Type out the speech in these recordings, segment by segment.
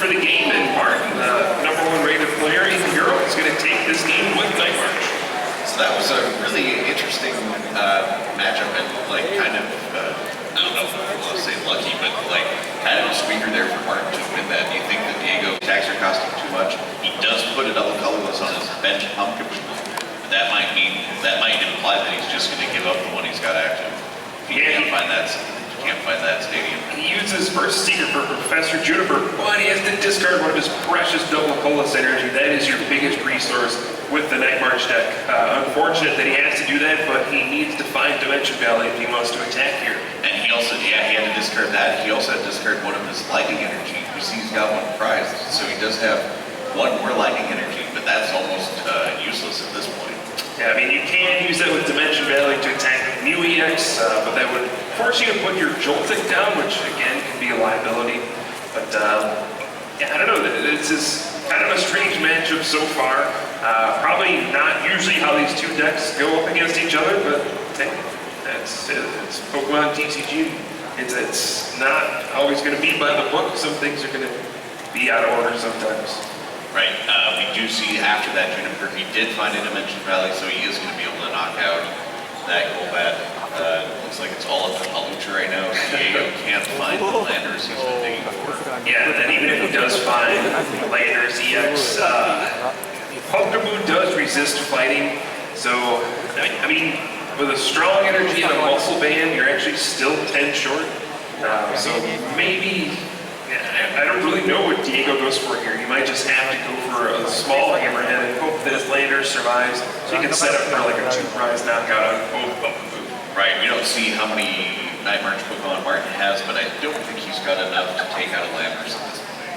for the game, and Martin, the #1 rated player in Europe, is going to take this game with Night March. So that was a really interesting matchup, and like kind of, I don't know if I want to say lucky, but like kind of a squeaker there for Martin to win that. Do you think that Diego attacks are costing too much? He does put a double colorless on his bench pumpkin. That might imply that he's just going to give up the one he's got active. He can't find that stadium. He uses First Seeker for Professor Juniper, but he has to discard one of his precious double colorless energy. That is your biggest resource with the Night March deck. Unfortunate that he has to do that, but he needs to find Dimension Valley if he wants to attack here. And he also, he had to discard that. He also had to discard one of his lightning energy. You see he's got one prized, so he does have one more lightning energy, but that's almost useless at this point. Yeah, I mean, you can use that with Dimension Valley to attack with New EX, but that would force you to put your Jolting down, which again can be a liability. But yeah, I don't know, this is kind of a strange matchup so far. Probably not usually how these two decks go up against each other, but hey, it's Pokemon TCG. It's not always going to be by the book. Some things are going to be out of order sometimes. Right, we do see after that Juniper, he did find a Dimension Valley, so he is going to be able to knock out that Golbat. Looks like it's all up to Halucha right now. Diego can't find the Landers he's been digging for. Yeah, and then even if he does find Landers EX, Pokemon does resist fighting. So, I mean, with a strong energy and a muscle band, you're actually still 10 short. So maybe... I don't really know what Diego goes for here. You might just have to go for a small hammerhead and hope that his lander survives, so you can set up for like a 2-prize knockout on both Buttafuoco. Right, we don't see how many Night March Pokemon Martin has, but I don't think he's got enough to take out a Landers at this point.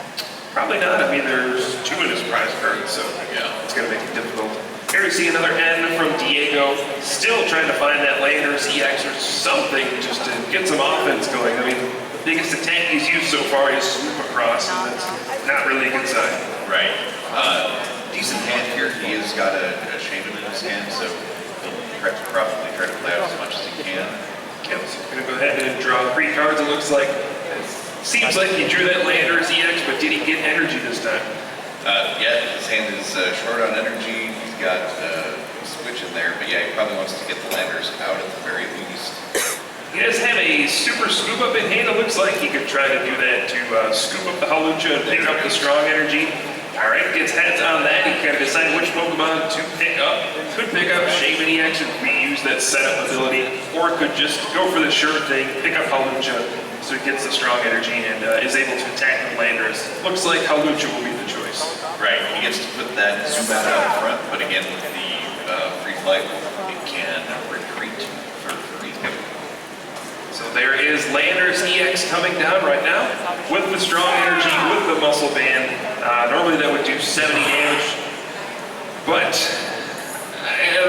Probably not. I mean, there's 2 in his prize card, so yeah, it's going to make it difficult. Here we see another N from Diego, still trying to find that Landers EX or something just to get some offense going. I mean, biggest attack he's used so far is swoop across, and that's not really a good sign. Right. Decent hand here. He has got a Shaman in his hand, so he'll probably try to play out as much as he can. Yep, so we're going to go ahead and draw 3 cards, it looks like. It seems like he drew that Landers EX, but did he get energy this time? Yeah, his hand is short on energy. He's got a switch in there, but yeah, he probably wants to get the Landers out at the very least. He does have a super scoop up in hand. It looks like he could try to do that to scoop up the Halucha and pick up the strong energy. All right, gets heads on that. He kind of decided which Pokemon to pick up. Could pick up Shaman EX and reuse that setup ability, or could just go for the sure thing, pick up Halucha, so he gets the strong energy and is able to attack the Landers. Looks like Halucha will be the choice. Right, he gets to put that Zubat out in front, but again, with the free flight, it can retreat for free. So there is Landers EX coming down right now with the strong energy, with the muscle band. Normally that would do 70 damage, but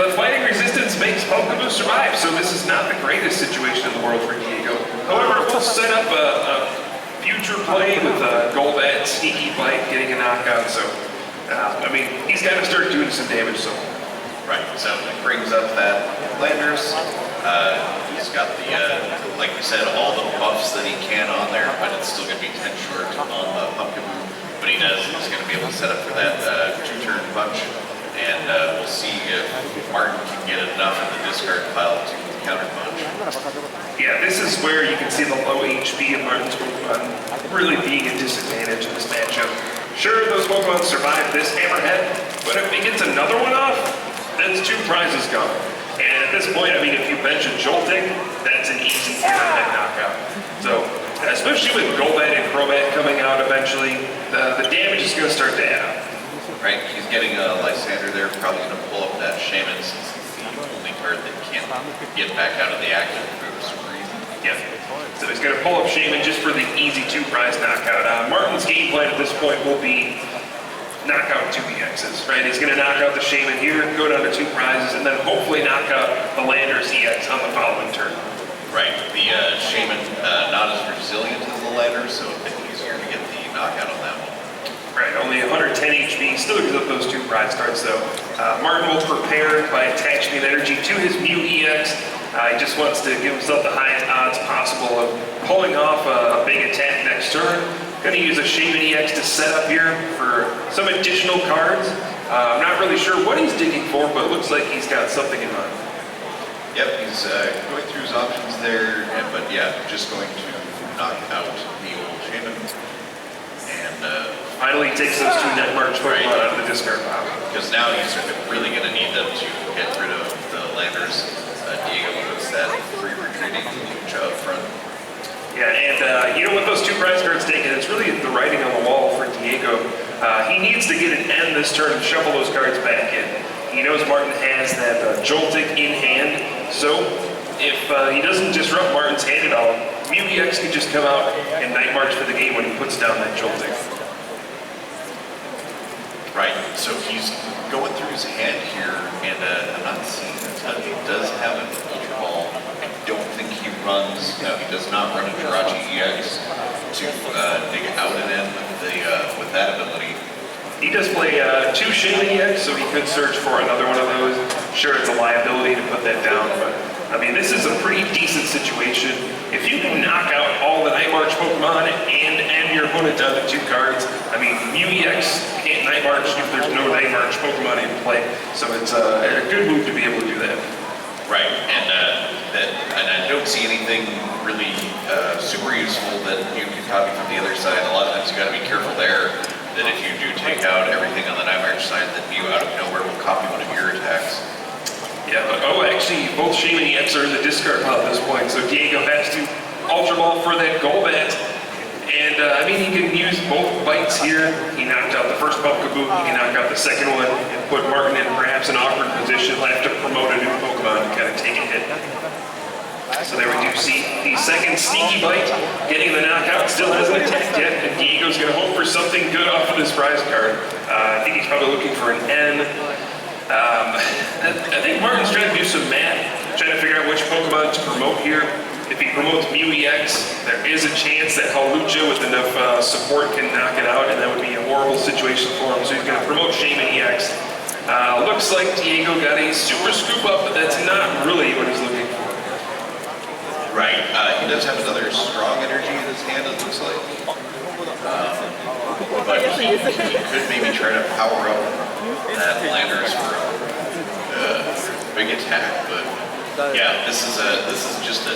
the fighting resistance makes Pokemon survive, so this is not the greatest situation in the world for Diego. However, it will set up a future play with Golbat, Sneaky Bite, getting a knockout, so I mean, he's got to start doing some damage, so. Right, so it brings up that Landers. He's got the, like we said, all the buffs that he can on there, but it's still going to be 10 short on the Pumpkin Moon. But he's going to be able to set up for that 2-turn punch, and we'll see if Martin can get enough in the discard pile to counter punch. Yeah, this is where you can see the low HP of Martin's Pokemon really being a disadvantage in this matchup. Sure, those Pokemon survive this hammerhead, but if he gets another one off, that's 2 prizes gone. And at this point, I mean, if you mention Jolting, that's an easy hammerhead knockout. So, especially with Golbat and Crobat coming out eventually, the damage is going to start to add up. Right, he's getting a Lysander there, probably going to pull up that Shaman since it's the only card that can't get back out of the active for some reason. Yeah, so he's going to pull up Shaman just for the easy 2-prize knockout. Martin's game plan at this point will be knock out 2 EXs, right? He's going to knock out the Shaman here, go down to 2 prizes, and then hopefully knock out the Landers EX on the following turn. Right, the Shaman not as resilient as the Landers, so a bit easier to get the knockout on that one. Right, only 110 HP, still gives up those 2 prize cards though. Martin will prepare by attaching an energy to his Mew EX. He just wants to give himself the highest odds possible of pulling off a big attack next turn, going to use a Shaman EX to set up here for some additional cards. I'm not really sure what he's digging for, but it looks like he's got something in mind. Yep, he's going through his options there, but yeah, just going to knock out the old Shaman. And finally takes those two net march Pokemon out of the discard pile. Because now he's really going to need them to get rid of the landers. Diego puts that free retreating Lucha up front. Yeah, and you know, with those two prize cards taken, it's really the writing on the wall for Diego. He needs to get an end this turn and shuffle those cards back in. He knows Martin has that Joltik in hand, so if he doesn't disrupt Martin's hand at all, Mew EX can just come out and Night March for the game when he puts down that Joltik. Right, so he's going through his hand here, and I'm not seeing a ton. He does have an Ultra Ball. I don't think he runs, no, he does not run a Jirachi EX to dig out and in with that ability. He does play two Shaman EX, so he could search for another one of those. Sure, it's a liability to put that down, but I mean, this is a pretty decent situation. If you can knock out all the Night March Pokemon and end your opponent down to two cards, I mean, Mew EX can't Night March if there's no Night March Pokemon in play. So it's a good move to be able to do that. Right, and I don't see anything really super useful that you can copy from the other side. A lot of times you got to be careful there that if you do take out everything on the Night March side, that Mew out of nowhere will copy one of your attacks. Yeah, but actually, both Shaman EX are in the discard pile at this point, so Diego has to Ultra Ball for that Golbat. And, I mean, he can use both bites here. He knocked out the first Pumpkaboo, he can knock out the second one, and put Martin in perhaps an awkward position. He'll have to promote a new Pokemon to kind of take a hit. So there we do see the second sneaky bite, getting the knockout, still hasn't attacked yet, and Diego's going to hope for something good off of this prize card. I think he's probably looking for an N. I think Martin's trying to do some math, trying to figure out which Pokemon to promote here. If he promotes Mew EX, there is a chance that Hawlucha with enough support can knock it out, and that would be a horrible situation for him. So he's going to promote Shaman EX. Looks like Diego got a super scoop up, but that's not really what he's looking for. Right, he does have another strong energy in his hand, it looks like. But he could maybe try to power up that Landers for a big attack, but yeah, this is just a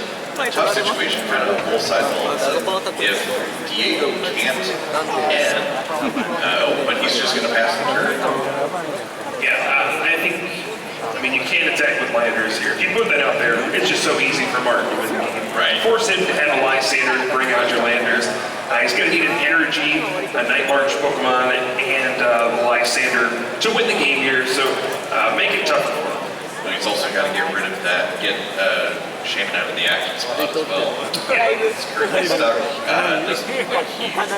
tough situation kind of on both sides of the ball. If Diego can't end, but he's just going to pass the turn. Yeah, I think, I mean, you can't attack with Landers here. If you put that out there, it's just so easy for Martin to win the game. Right. Force him to have a Lysander to bring out your Landers. He's going to need an Energy, a Night March Pokemon, and the Lysander to win the game here, so make it tough for him. But he's also got to get rid of that, get Shaman out of the action spot as well. He's currently stuck. Doesn't look like he has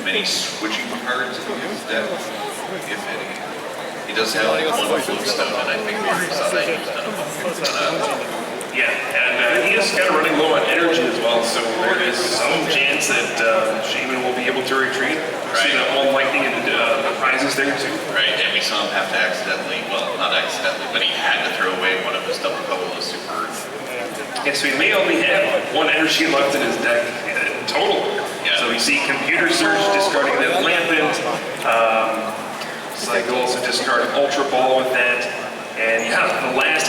many switching cards in his deck, if any. He does have like one Flipstone, and I think we already saw that used on a Flipstone. Yeah, and he is kind of running low on energy as well, so there is some chance that Shaman will be able to retreat. Right. See that one lightning and the prizes there too. Right, and we saw him have to accidentally, well, not accidentally, but he had to throw away one of his double couple of super. Yeah, so he may only have one energy left in his deck in total. Yeah. So we see Computer Surge discarding that Lampent. So he'll also discard Ultra Ball with that. And yeah, the last